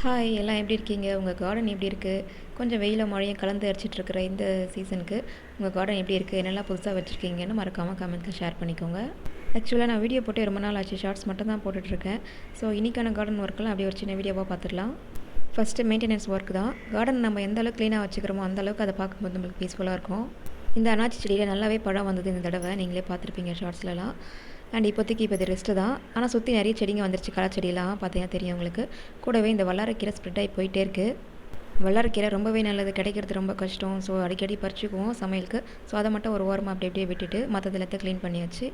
Hi எல்லாம் எப்படி இருக்கீங்க? உங்கள் கார்டன் எப்படி இருக்குது? கொஞ்சம் வெயிலும் மழையும் கலந்து அடிச்சிட்ருக்கிற இந்த சீசனுக்கு உங்கள் கார்டன் எப்படி இருக்குது? என்னெல்லாம் புதுசாக வச்சுருக்கீங்கன்னு மறக்காமல் கமெண்ட்டில் ஷேர் பண்ணிக்கோங்க. ஆக்சுவலாக நான் வீடியோ போட்டு ரொம்ப நாள் ஆச்சு, ஷார்ட்ஸ் மட்டும் தான் போட்டுட்ருக்கேன். ஸோ இன்றைக்கான கார்டன் ஒர்க்கெல்லாம் அப்படியே ஒரு சின்ன வீடியோவாக பார்த்துடலாம். ஃபஸ்ட்டு மெயின்டெனன்ஸ் ஒர்க் தான். கார்டன் நம்ம எந்த அளவுக்கு க்ளீனாக வச்சுக்கிறோமோ அந்த அளவுக்கு அதை பார்க்கும்போது நம்மளுக்கு பீஸ்ஃபுல்லாக இருக்கும். இந்த அனாச்சி செடியில் நல்லாவே பழம் வந்தது இந்த தடவை, நீங்களே பார்த்துருப்பீங்க ஷார்ட்ஸ்லலாம். அண்ட் இப்போதைக்கு இது ரெஸ்ட்டு தான். ஆனால் சுற்றி நிறைய செடிங்க வந்துருச்சு, களை செடியெல்லாம் பார்த்தீங்கன்னா தெரியும் உங்களுக்கு. கூடவே இந்த வல்லாரக்கீரை ஸ்ப்ரெட் ஆகி போயிட்டே இருக்குது. வல்லாரக்கீரை ரொம்பவே நல்லது, கிடைக்கிறது ரொம்ப கஷ்டம். ஸோ அடிக்கடி பறிச்சுக்குவோம் சமையலுக்கு. ஸோ அதை மட்டும் ஒரு ஓரமாக அப்படி அப்படியே விட்டுட்டு மற்றது எல்லாத்தையும் க்ளீன் பண்ணியாச்சு.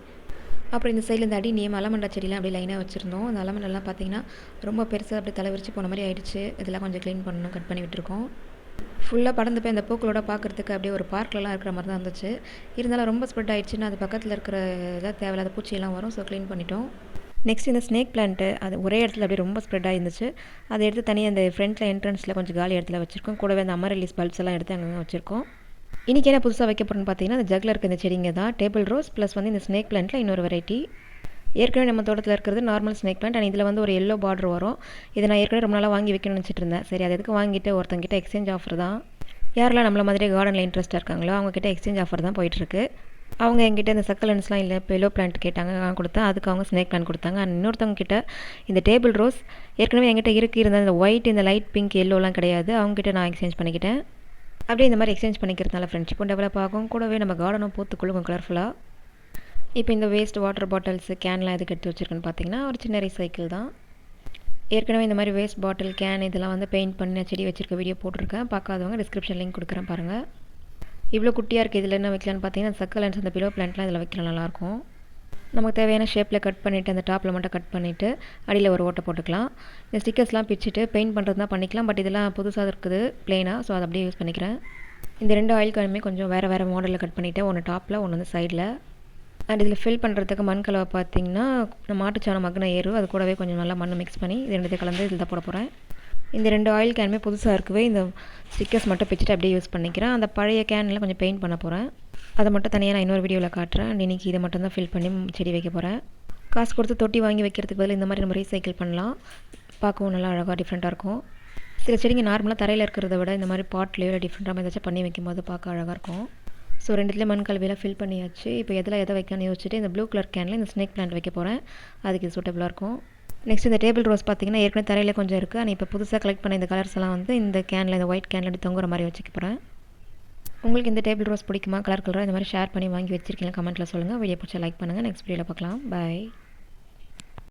அப்புறம் இந்த சைடில் இந்த அடி நீம் அலமண்டா செடியெலாம் அப்படியே லைனாக வச்சுருந்தோம். அந்த அலமண்டெல்லாம் பார்த்தீங்கன்னா ரொம்ப பெருசாக அப்படியே தலைவிரிச்சு போன மாதிரி ஆயிடுச்சு. இதெல்லாம் கொஞ்சம் க்ளீன் பண்ணணும், கட் பண்ணி விட்டுருக்கோம். ஃபுல்லாக படர்ந்து போய் அந்த பூக்களோட பார்க்குறதுக்கு அப்படியே ஒரு பார்க்லலாம் இருக்கிற மாதிரி தான் இருந்துச்சு. இருந்தாலும் ரொம்ப ஸ்ப்ரெட் ஆகிடுச்சுன்னா அது பக்கத்தில் இருக்கிற இதாக தேவையில்லாத பூச்சியெல்லாம் வரும். ஸோ க்ளீன் பண்ணிட்டோம். நெக்ஸ்ட் இந்த ஸ்னேக் பிளான்ட்டு அது ஒரே இடத்துல அப்படியே ரொம்ப ஸ்ப்ரெட் ஆகிருந்துச்சு. அதை எடுத்து தனியாக அந்த ஃப்ரண்ட்டில் என்ட்ரன்ஸில் கொஞ்சம் காலி இடத்துல வச்சுருக்கோம். கூடவே அந்த அமரலிஸ் பல்ப்ஸ் எல்லாம் எடுத்து அங்கங்கே வச்சுருக்கோம். இன்றைக்கி என்ன புதுசாக வைக்க போகிறோன்னு பார்த்தீங்கன்னா, அந்த ஜக்கில் இருக்க இந்த செடிங்க தான் டேபிள் ரோஸ் ப்ளஸ் வந்து இந்த ஸ்னேக் பிளான்ட்டில் இன்னொரு வெரைட்டி. ஏற்கனவே நம்ம தோட்டத்தில் இருக்கிறது நார்மல் ஸ்னேக் பிளான்ட். அண்ட் இதில் வந்து ஒரு எல்லோ பார்டர் வரும். இதை நான் ஏற்கனவே ரொம்ப நாளாக வாங்கி வைக்கணும்னு நினச்சிட்டு இருந்தேன். சரி, அது எதுக்கு வாங்கிட்டு ஒருத்தங்கிட்ட எக்ஸ்சேஞ்ச் ஆஃபர் தான். யாரெல்லாம் நம்மள மாதிரியே கார்டனில் இன்ட்ரெஸ்ட்டாக இருக்காங்களோ அவங்கக்கிட்ட எக்ஸ்சேஞ்ச் ஆஃபர் தான் போயிட்டுருக்கு. அவங்க எங்கிட்ட இந்த சக்கலன்ஸ்லாம் இல்லை, இப்போ எல்லோ பிளான்ட் கேட்டாங்க, நான் கொடுத்தேன். அதுக்கு அவங்க ஸ்னேக் பிளான்ட் கொடுத்தாங்க. அண்ட் இன்னொருத்தவங்க கிட்ட இந்த டேபிள் ரோஸ் ஏற்கனவே என்கிட்ட இருந்தால் இந்த ஒயிட், இந்த லைட் பிங்க், எல்லோலாம் கிடையாது. அவங்ககிட்ட நான் எக்ஸ்சேஞ்ச் பண்ணிக்கிட்டேன். அப்படியே இந்த மாதிரி எக்ஸ்சேஞ்ச் பண்ணிக்கிறதுனால ஃப்ரெண்ட்ஷிப்பும் டெவலப் ஆகும். கூடவே நம்ம கார்டனும் பூத்துக்குள்ளுக்கும் கலர்ஃபுல்லாக. இப்போ இந்த வேஸ்ட் வாட்டர் பாட்டில்ஸு கேன்லாம் எதுக்கு எடுத்து வச்சுருக்குன்னு பார்த்தீங்கன்னா, ஒரு சின்ன ரீசைக்கிள் தான். ஏற்கனவே இந்த மாதிரி வேஸ்ட் பாட்டில் கேன் இதெல்லாம் வந்து பெயிண்ட் பண்ணி செடி வச்சுருக்க வீடியோ போட்டிருக்கேன். பார்க்காதவங்க டிஸ்கிரிப்ஷன் லிங்க் கொடுக்குறேன் பாருங்கள். இவ்வளோ குட்டியாக இருக்குது. இதில் என்ன வைக்கலான்னு பார்த்தீங்கன்னா, சக்கலன்ஸ் அந்த பிலோ பிளான்ட்லாம் இதில் வைக்கலாம், நல்லாயிருக்கும். நமக்கு தேவையான ஷேப்பில் கட் பண்ணிவிட்டு அந்த டாப்பில் மட்டும் கட் பண்ணிவிட்டு அடியில் ஒரு ஓட்டை போட்டுக்கலாம். இந்த ஸ்டிக்கர்ஸ்லாம் பிச்சுட்டு பெயிண்ட் பண்ணுறது தான் பண்ணிக்கலாம். பட் இதெல்லாம் புதுசாக இருக்குது பிளெயினாக. ஸோ அதை அப்படியே யூஸ் பண்ணிக்கிறேன். இந்த 2 ஆயில் கேனுமே கொஞ்சம் வேறு மாடலில் கட் பண்ணிவிட்டு ஒன்று டாப்பில் ஒன்று வந்து சைடில். அண்ட் இதில் ஃபில் பண்ணுறதுக்கு மண் கலவை பார்த்தீங்கன்னா, மாட்டுச்சாணம் மக்கின ஏறு, அது கூடவே கொஞ்சம் நல்லா மண் மிக்ஸ் பண்ணி இது 2 கலந்து இதில் தான் போட போகிறேன். இந்த 2 ஆயில் கேனுமே புதுசாக இருக்கவே இந்த ஸ்டிக்கர்ஸ் மட்டும் பிச்சுட்டு அப்படியே யூஸ் பண்ணிக்கிறேன். அந்த பழைய கேனில் கொஞ்சம் பெயிண்ட் பண்ண போகிறேன். அதை மட்டும் தனியாக நான் இன்னொரு வீடியோவில் காட்டுறேன். அண்ட் இன்றைக்கி இதை மட்டும் தான் ஃபில் பண்ணி செடி வைக்க போகிறேன். காசு கொடுத்து தொட்டி வாங்கி வைக்கிறதுக்கு பதில் இந்த மாதிரி நம்ம ரீசைக்கிள் பண்ணலாம். பார்க்கவும் நல்லா அழகாக டிஃப்ரெண்ட்டாக இருக்கும். சில செடிங்க நார்மலாக தரையில் இருக்கிறத விட இந்த மாதிரி பாட்லேயோ இல்லை டிஃப்ரெண்ட்டாக ஏதாச்சும் பண்ணி வைக்கும்போது பார்க்க அழகாக இருக்கும். ஸோ 2 மண் கலவையெல்லாம் ஃபில் பண்ணியாச்சு. இப்போ எதை வைக்கணும்னு யோசிச்சுட்டு இந்த ப்ளூ கலர் கேனில் இந்த ஸ்னேக் பிளான்ட் வைக்க போகிறேன். அதுக்கு இது சூட்டபுளாக இருக்கும். நெக்ஸ்ட் இந்த டேபிள் ரோஸ் பார்த்தீங்கன்னா, ஏற்கனவே தரையில் கொஞ்சம் இருக்குது. ஆனால் இப்போ புதுசாக கலெக்ட் பண்ண இந்த கலர்ஸ் எல்லாம் வந்து இந்த கேனில், இந்த ஒயிட் கேனில் அப்படி தொங்குற மாதிரி வச்சுக்க போகிறேன். உங்களுக்கு இந்த டேபிள் ரோஸ் பிடிக்குமா? கலராக இந்த மாதிரி ஷேர் பண்ணி வாங்கி வச்சிருக்கீங்க, கமெண்ட்டில் சொல்லுங்கள். வீடியோ பிடிச்சா லைக் பண்ணுங்கள். நெக்ஸ்ட் வீடியோவில் பார்க்கலாம். பாய்.